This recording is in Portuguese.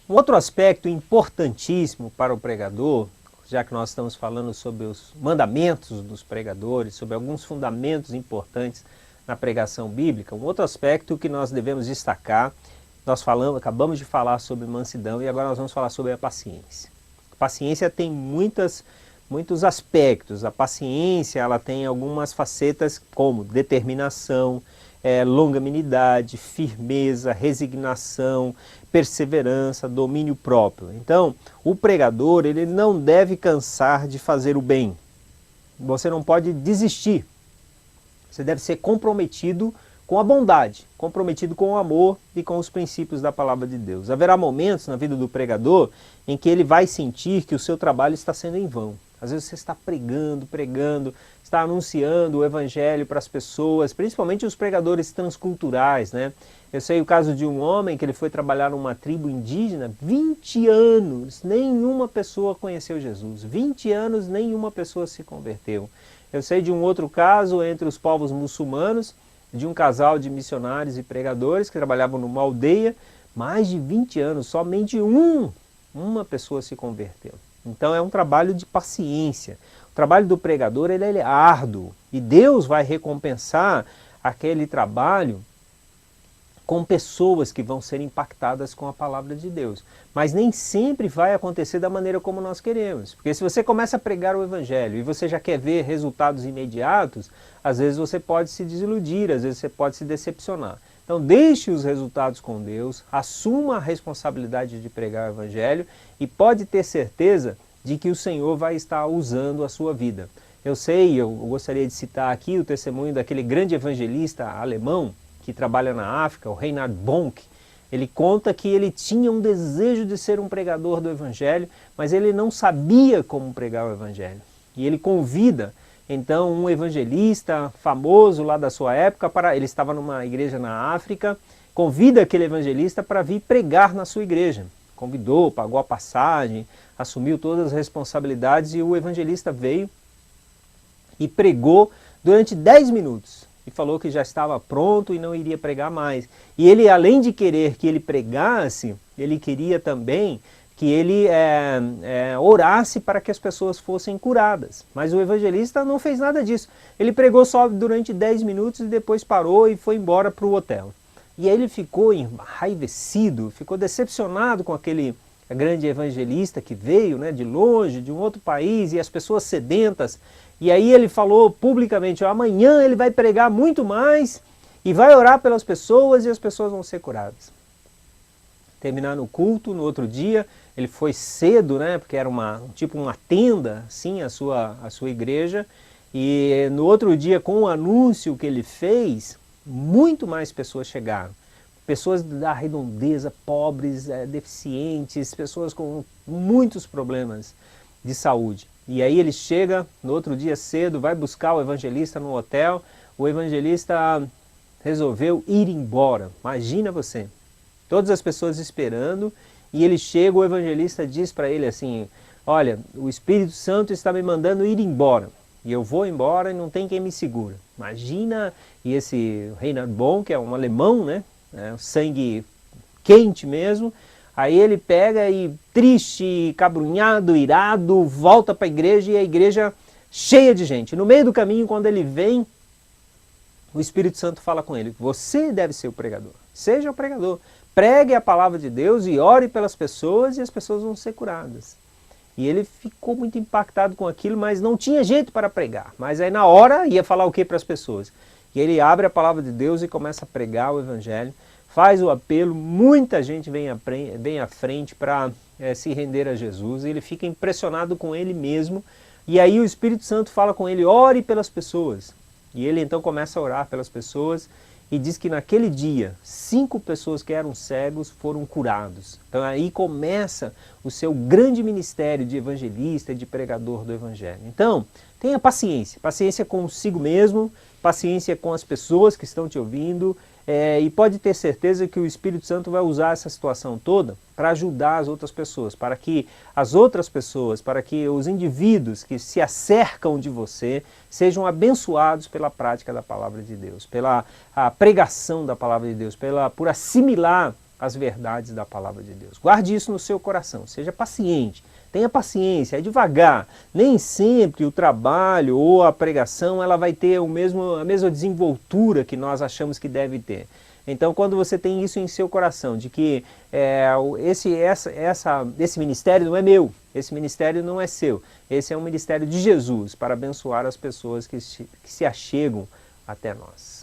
Um outro aspecto importantíssimo para o pregador, já que nós estamos falando sobre os mandamentos dos pregadores, sobre alguns fundamentos importantes na pregação bíblica, um outro aspecto que nós devemos destacar, acabamos de falar sobre mansidão e agora nós vamos falar sobre a paciência. A paciência tem muitos aspectos. A paciência ela tem algumas facetas como determinação, longanimidade, firmeza, resignação, perseverança, domínio próprio. Então, o pregador ele não deve cansar de fazer o bem. Você não pode desistir. Você deve ser comprometido com a bondade, comprometido com o amor e com os princípios da palavra de Deus. Haverá momentos na vida do pregador em que ele vai sentir que o seu trabalho está sendo em vão. Às vezes você está pregando, está anunciando o evangelho para as pessoas, principalmente os pregadores transculturais, né? Eu sei o caso de um homem que ele foi trabalhar numa tribo indígena, 20 anos, nenhuma pessoa conheceu Jesus, 20 anos, nenhuma pessoa se converteu. Eu sei de um outro caso entre os povos muçulmanos, de um casal de missionários e pregadores que trabalhavam numa aldeia, mais de 20 anos, somente uma pessoa se converteu. Então é um trabalho de paciência. O trabalho do pregador ele é árduo e Deus vai recompensar aquele trabalho com pessoas que vão ser impactadas com a palavra de Deus. Mas nem sempre vai acontecer da maneira como nós queremos. Porque se você começa a pregar o evangelho e você já quer ver resultados imediatos, às vezes você pode se desiludir, às vezes você pode se decepcionar. Então deixe os resultados com Deus, assuma a responsabilidade de pregar o evangelho e pode ter certeza de que o Senhor vai estar usando a sua vida. Eu gostaria de citar aqui o testemunho daquele grande evangelista alemão que trabalha na África, o Reinhard Bonk. Ele conta que ele tinha um desejo de ser um pregador do evangelho, mas ele não sabia como pregar o evangelho. E ele convida então um evangelista famoso lá da sua época, ele estava numa igreja na África, convida aquele evangelista para vir pregar na sua igreja. Convidou, pagou a passagem, assumiu todas as responsabilidades e o evangelista veio e pregou durante 10 minutos. E falou que já estava pronto e não iria pregar mais. E ele, além de querer que ele pregasse, ele queria também que ele orasse para que as pessoas fossem curadas. Mas o evangelista não fez nada disso. Ele pregou só durante 10 minutos e depois parou e foi embora para o hotel. E aí ele ficou enraivecido, ficou decepcionado com aquele grande evangelista que veio, né, de longe, de um outro país, e as pessoas sedentas. E aí ele falou publicamente, amanhã ele vai pregar muito mais e vai orar pelas pessoas e as pessoas vão ser curadas. Terminando o culto, no outro dia, ele foi cedo, né, porque era uma tenda, assim, a sua igreja, e no outro dia, com o anúncio que ele fez, muito mais pessoas chegaram. Pessoas da redondeza, pobres, deficientes, pessoas com muitos problemas de saúde. E aí ele chega no outro dia cedo, vai buscar o evangelista no hotel, o evangelista resolveu ir embora. Imagina você, todas as pessoas esperando, e ele chega, o evangelista diz para ele assim, olha, o Espírito Santo está me mandando ir embora, e eu vou embora e não tem quem me segura. Imagina, e esse Reinhard Bonk, que é um alemão, né, sangue quente mesmo, aí ele pega e triste, cabrunhado, irado, volta para a igreja e a igreja cheia de gente. No meio do caminho, quando ele vem, o Espírito Santo fala com ele, você deve ser o pregador, seja o pregador, pregue a palavra de Deus e ore pelas pessoas e as pessoas vão ser curadas. E ele ficou muito impactado com aquilo, mas não tinha jeito para pregar. Mas aí na hora ia falar o que para as pessoas? E ele abre a palavra de Deus e começa a pregar o evangelho, faz o apelo, muita gente vem à frente para se render a Jesus, e ele fica impressionado com ele mesmo, e aí o Espírito Santo fala com ele, ore pelas pessoas. E ele então começa a orar pelas pessoas, e diz que naquele dia, 5 pessoas que eram cegos foram curados. Então aí começa o seu grande ministério de evangelista e de pregador do evangelho. Então, tenha paciência, paciência consigo mesmo, paciência com as pessoas que estão te ouvindo, e pode ter certeza que o Espírito Santo vai usar essa situação toda para ajudar as outras pessoas, para que as outras pessoas, para que os indivíduos que se acercam de você sejam abençoados pela prática da palavra de Deus, pela pregação da palavra de Deus, por assimilar as verdades da palavra de Deus. Guarde isso no seu coração, seja paciente, tenha paciência, é devagar. Nem sempre o trabalho ou a pregação ela vai ter a mesma desenvoltura que nós achamos que deve ter. Então, quando você tem isso em seu coração, de que esse ministério não é meu, esse ministério não é seu, esse é um ministério de Jesus para abençoar as pessoas que se achegam até nós.